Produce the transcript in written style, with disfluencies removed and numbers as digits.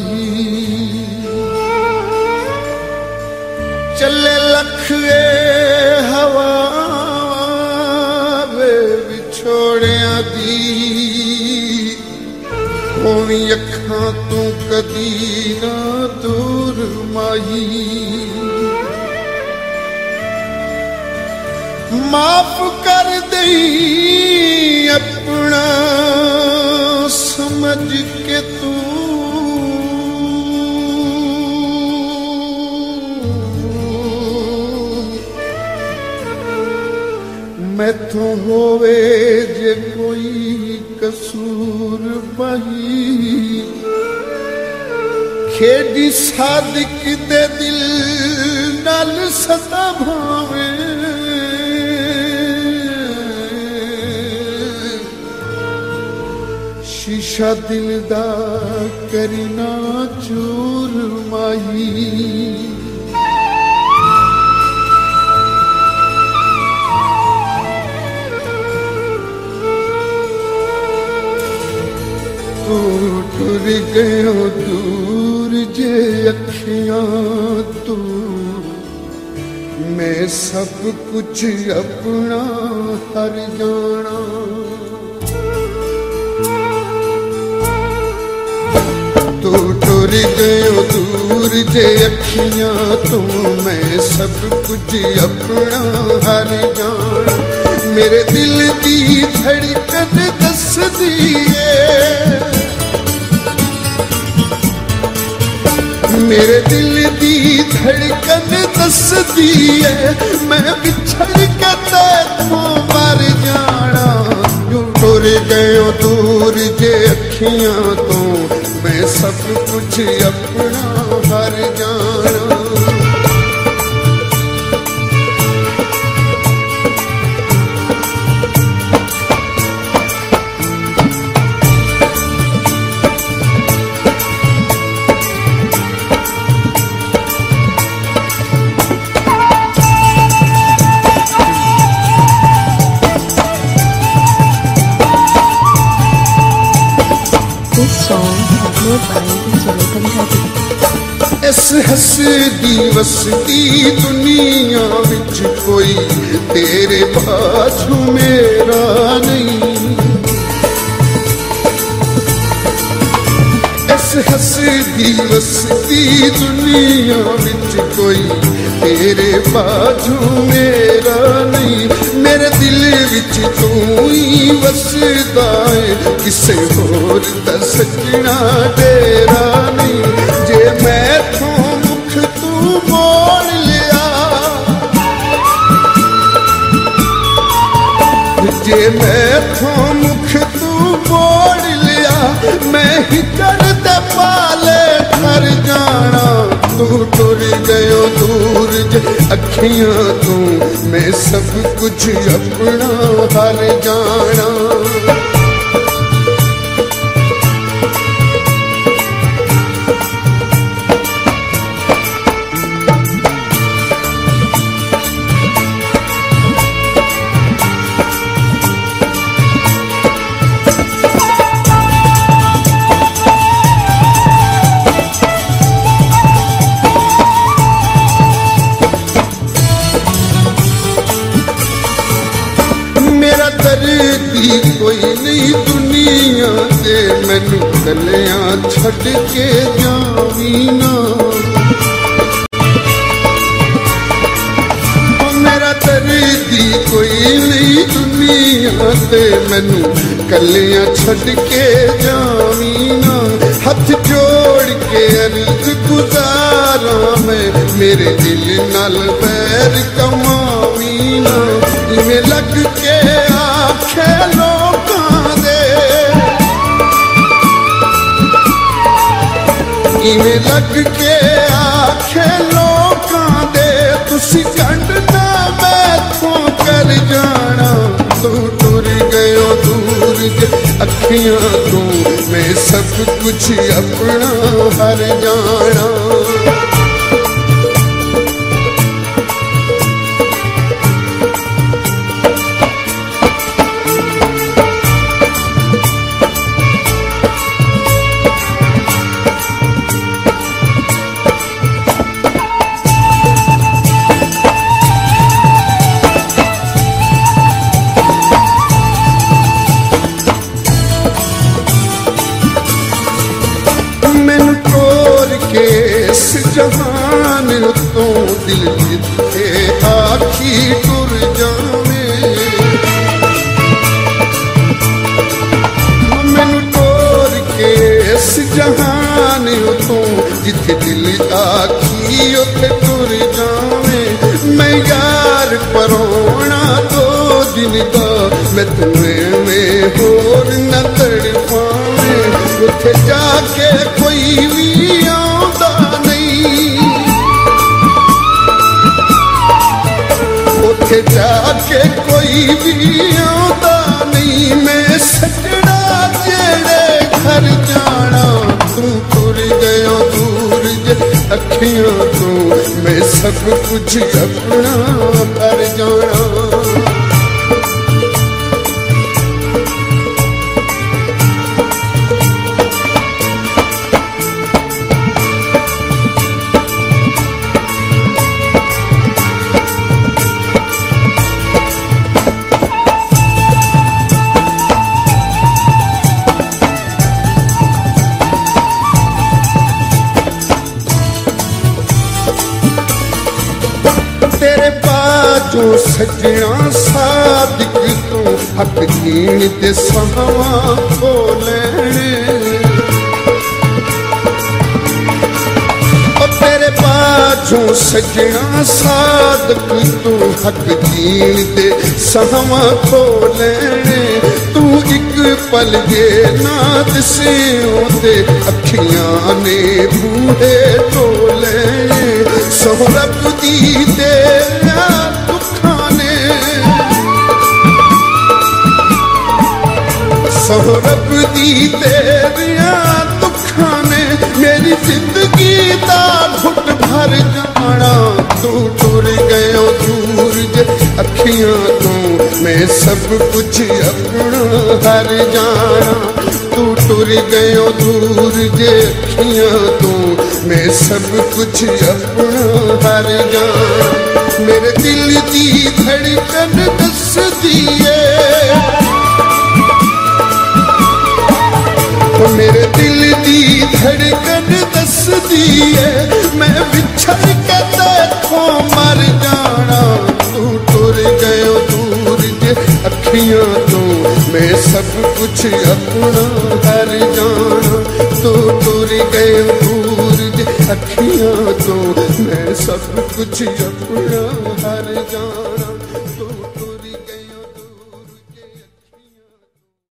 माही चले लख हवा वे विछोड़िया दी होनी अखां तू कदी ना दूर माही माफ कर दई अपना समझ के तू मैथों होवे जे कोई कसूर बही खेड़ी सादिक दे दिल नाल सदा भावे शीशा दिल दा करना चूर माही तू टुर गयो दूर जे अखियां तू मैं सब कुछ अपना हर जाना तू टुर गयो दूर जे अखियां तू मैं सब कुछ अपना हर जाना मेरे दिल दी धड़कन दस दिए मेरे दिल दी धड़कन दस दिए मैं बिछड़ के तैनू मर जाना जो टुर गयो दूर जे अखियां तो मैं सब कुछ अपना हर जाना इस हसदी वसदी दुनिया विच कोई तेरे बाजू मेरा नहीं इस हसदी वसदी दुनिया विच कोई तेरे बाजू मेरा नहीं मेरे दिल विच तू ही वसदा है किसे होर दा सजना तेरा नहीं जे मैथों मुख तू मोड़ लिया जे मैथों मुख तू मोड़ लिया मैं ही करते पाले कर जाना तू टुर गयो दूर जे अखियां तू मैं सब कुछ अपना हर जाना कोई नहीं दुनिया दे मैनू कलियां छड़ के जावी ना मेरा दर्दी कोई नहीं दुनिया दे मैनू कलियां छड़ के जावी ना हथ जोड़ के अर्ज गुजारा मैं मेरे दिल नाल बैर कमावी ना इवें लग के आखे लोकां दे इवें लग के आखे लोकां दे तुसी कंडना मैथों कर जाना तू टुर गयो दूर जे अखियां तू मैं सब कुछ अपना हर जाना इस जहान तो दिल जिथे आखी टुर जावे मैनू टोर के इस जहान तो जिथे दिल आखी उथे टुर जावे मैं यार परोना दो दिन का मैं तुम्हें में होर न तड़ पावे उथे जाके कोई भी आंदा नहीं उथे जाके कोई भी आंदा नहीं मैं सजना जेड़े घर जाना तू टुर गयो दूर जे अखियां तो मैं सब कुछ अपना कर जाना तेरे बाजो सजना सादिक तू हक जीण ते सहावा खो लेने तेरे बाजो सजना सादिक तू हक जीण ते सहावा खो लेने तू एक पल जे ना दिसे ते अखियां ने बूढ़े टोले सोहरब दी तेरा दुखां ने सोहरब दी तेरा दुखां ने मेरी जिंदगी दा घुट भर जाना तू टुर गयो दूर जे अखियां तो मैं सब कुछ अपना हर जाना तू टुर गयो दूर जे अखियां तो मैं सब कुछ अपना हर जाना मेरे दिल दी धड़कन दस दिए मेरे दिल दी धड़कन दस दिए मैं बिछड़ के देखो मर जाना तू टुर गयो दूर जे अखियां तो मैं सब कुछ अपना हर जाना तू टुर गयो दूर जे अखियां तो मैं सब कुछ अपना हर जाना